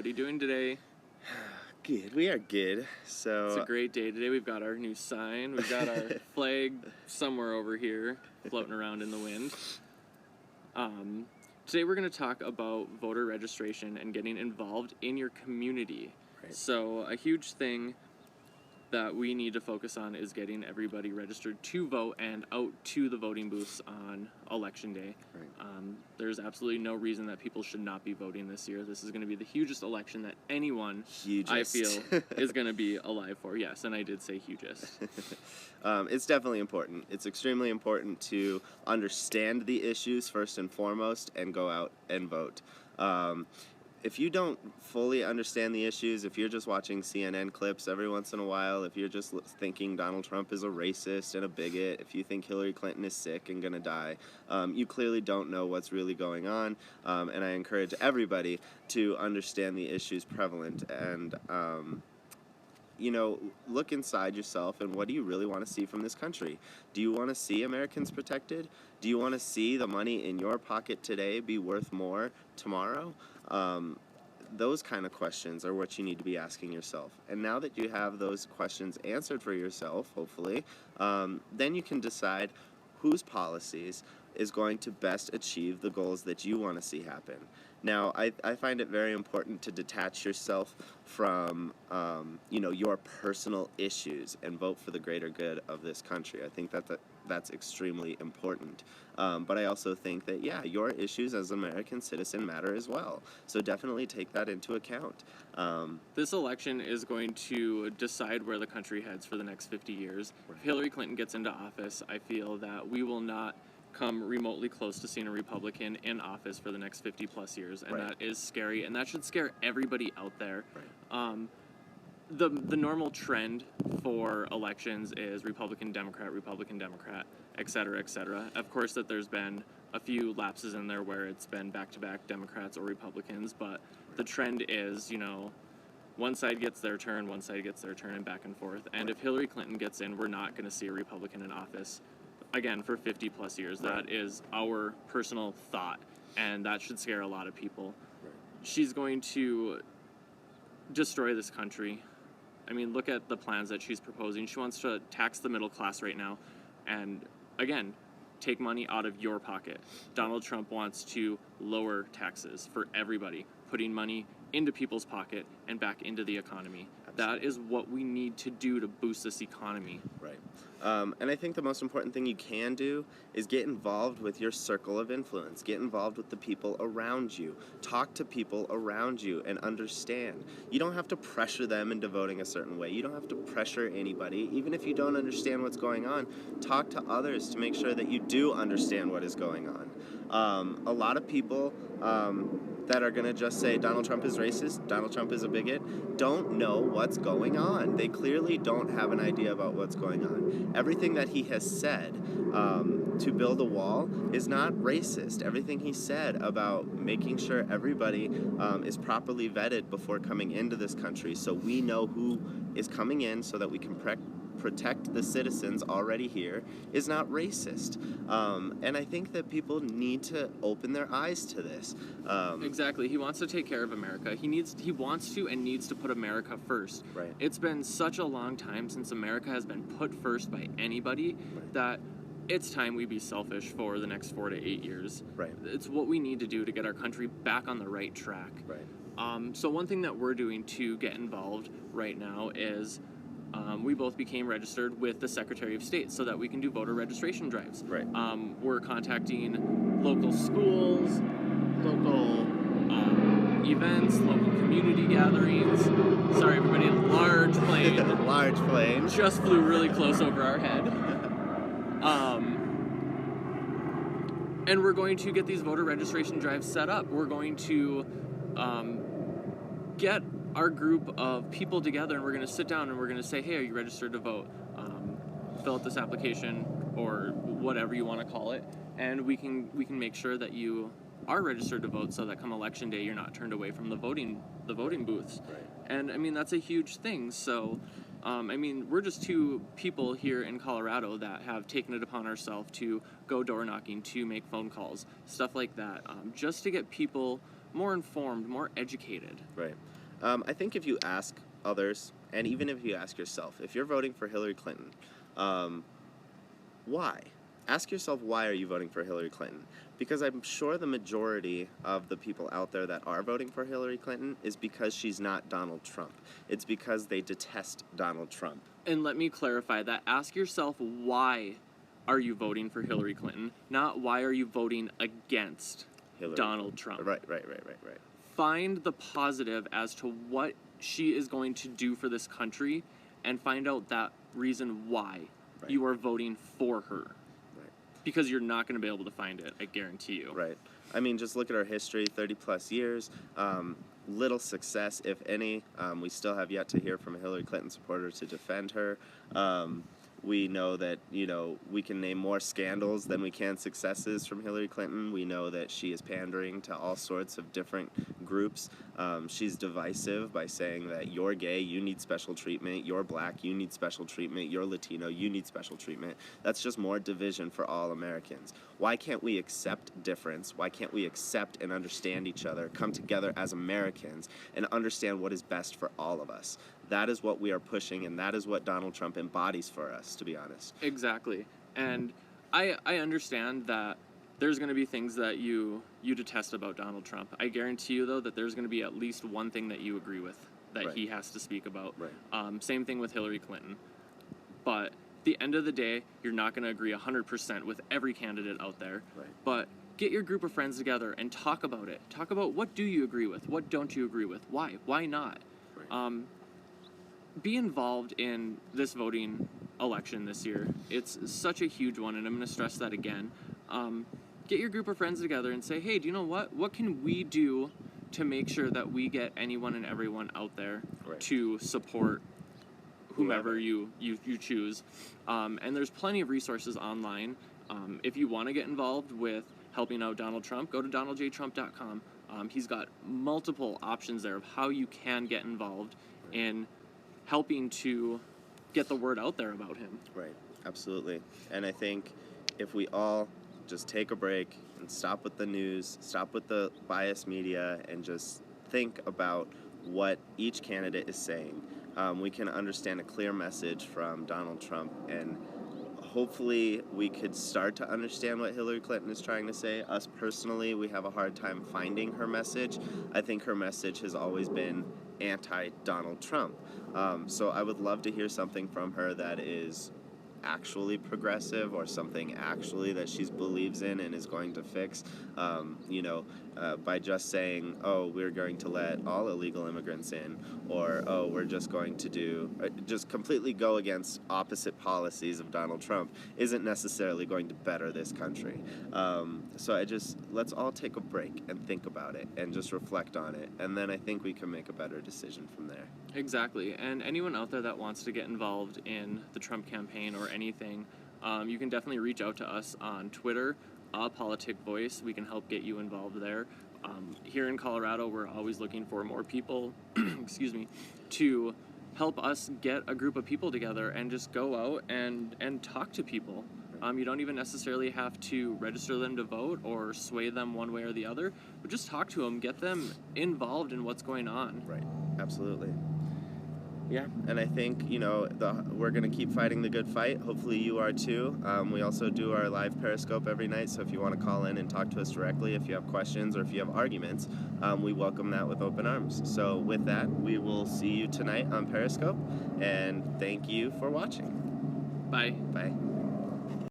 everybody doing today? Good. We are good. It's a great day today. We've got our new sign. We've got our flag somewhere over here floating around in the wind. Today we're going to talk about voter registration and getting involved in your community. Right. So a huge thing that we need to focus on is getting everybody registered to vote and out to the voting booths on election day. Right. There's absolutely no reason that people should not be voting this year. This is going to be the hugest election that anyone, I feel, is going to be alive for. Yes, and I did say hugest. It's definitely important. It's extremely important to understand the issues first and foremost and go out and vote. If you don't fully understand the issues, if you're just watching CNN clips every once in a while, if you're just thinking Donald Trump is a racist and a bigot, if you think Hillary Clinton is sick and gonna die, you clearly don't know what's really going on. And I encourage everybody to understand the issues prevalent and look inside yourself and what do you really want to see from this country? Do you want to see Americans protected? Do you want to see the money in your pocket today be worth more tomorrow? Those kind of questions are what you need to be asking yourself. And now that you have those questions answered for yourself, hopefully, then you can decide whose policies is going to best achieve the goals that you want to see happen. Now, I find it very important to detach yourself from, your personal issues and vote for the greater good of this country. I think that's extremely important. But I also think that, your issues as an American citizen matter as well. So definitely take that into account. This election is going to decide where the country heads for the next 50 years. Right. If Hillary Clinton gets into office, I feel that we will not come remotely close to seeing a Republican in office for the next 50 plus years, and Right. that is scary, and that should scare everybody out there. Right. The normal trend for elections is Republican, Democrat, et cetera, et cetera. Of course that there's been a few lapses in there where it's been back-to-back Democrats or Republicans, but the trend is, one side gets their turn, and back and forth. And if Hillary Clinton gets in, we're not going to see a Republican in office again for 50 plus years. Right. That is our personal thought, and that should scare a lot of people. Right. She's going to destroy this country. I mean, look at the plans that she's proposing. She wants to tax the middle class right now and, again, take money out of your pocket. Donald Trump wants to lower taxes for everybody, putting money into people's pocket and back into the economy. Absolutely. That is what we need to do to boost this economy. Right. And I think the most important thing you can do is get involved with your circle of influence. Get involved with the people around you. Talk to people around you and understand. You don't have to pressure them into voting a certain way. You don't have to pressure anybody. Even if you don't understand what's going on, talk to others to make sure that you do understand what is going on. A lot of people that are going to just say Donald Trump is racist, Donald Trump is a bigot, don't know what's going on. They clearly don't have an idea about what's going on. Everything that he has said to build a wall is not racist. Everything he said about making sure everybody is properly vetted before coming into this country so we know who is coming in so that we can protect the citizens already here is not racist. And I think that people need to open their eyes to this. Exactly. He wants to take care of America. He wants to and needs to put America first. Right. It's been such a long time since America has been put first by anybody that it's time we be selfish for the next 4 to 8 years. Right. It's what we need to do to get our country back on the right track. Right. So one thing that we're doing to get involved right now is we both became registered with the Secretary of State so that we can do voter registration drives. Right. We're contacting local schools, local events, local community gatherings. Sorry, everybody, large plane. Large plane. Just flew really close over our head. And we're going to get these voter registration drives set up. We're going to get our group of people together and we're going to sit down and we're going to say, hey, are you registered to vote? Fill out this application or whatever you want to call it, and we can make sure that you are registered to vote so that come election day you're not turned away from the voting booths. Right. And I mean, that's a huge thing. So we're just two people here in Colorado that have taken it upon ourselves to go door knocking, to make phone calls, stuff like that, just to get people more informed, more educated. Right. I think if you ask others, and even if you ask yourself, if you're voting for Hillary Clinton, why? Ask yourself, why are you voting for Hillary Clinton? Because I'm sure the majority of the people out there that are voting for Hillary Clinton is because she's not Donald Trump. It's because they detest Donald Trump. And let me clarify that. Ask yourself, why are you voting for Hillary Clinton? Not why are you voting against Hillary. Donald Trump. Right. Find the positive as to what she is going to do for this country and find out that reason why you are voting for her. Because you're not going to be able to find it, I guarantee you. Right. I mean, just look at our history, 30 plus years. Little success, if any. We still have yet to hear from a Hillary Clinton supporter to defend her. We know that, we can name more scandals than we can successes from Hillary Clinton. We know that she is pandering to all sorts of different groups. She's divisive by saying that you're gay, you need special treatment. You're black, you need special treatment. You're Latino, you need special treatment. That's just more division for all Americans. Why can't we accept difference? Why can't we accept and understand each other, come together as Americans, and understand what is best for all of us? That is what we are pushing, and that is what Donald Trump embodies for us, to be honest. Exactly. And I understand that there's going to be things that you detest about Donald Trump. I guarantee you, though, that there's going to be at least one thing that you agree with that he has to speak about. Right. Same thing with Hillary Clinton. But at the end of the day, you're not going to agree 100% with every candidate out there. Right. But get your group of friends together and talk about it. Talk about what do you agree with? What don't you agree with? Why? Why not? Right. Be involved in this voting election this year. It's such a huge one, and I'm going to stress that again. Get your group of friends together and say, hey, do you know what? What can we do to make sure that we get anyone and everyone out there to support whomever you choose? And there's plenty of resources online. If you want to get involved with helping out Donald Trump, go to donaldjtrump.com. He's got multiple options there of how you can get involved in helping to get the word out there about him. Right, absolutely. And I think if we all just take a break and stop with the news, stop with the biased media, and just think about what each candidate is saying, we can understand a clear message from Donald Trump, and hopefully we could start to understand what Hillary Clinton is trying to say. Us personally, we have a hard time finding her message. I think her message has always been anti-Donald Trump. So I would love to hear something from her that is actually progressive, or something actually that she believes in and is going to fix, by just saying, oh, we're going to let all illegal immigrants in, or, oh, we're just going to just completely go against opposite policies of Donald Trump isn't necessarily going to better this country. So let's all take a break and think about it and just reflect on it, and then I think we can make a better decision from there. Exactly. And anyone out there that wants to get involved in the Trump campaign or anything, you can definitely reach out to us on Twitter, Politic Voice. We can help get you involved there. Here in Colorado, we're always looking for more people, to help us get a group of people together and just go out and talk to people. You don't even necessarily have to register them to vote or sway them one way or the other, but just talk to them, get them involved in what's going on. Right, absolutely. Yeah, and I think, we're going to keep fighting the good fight. Hopefully you are too. We also do our live Periscope every night, so if you want to call in and talk to us directly, if you have questions or if you have arguments, we welcome that with open arms. So with that, we will see you tonight on Periscope, and thank you for watching. Bye. Bye.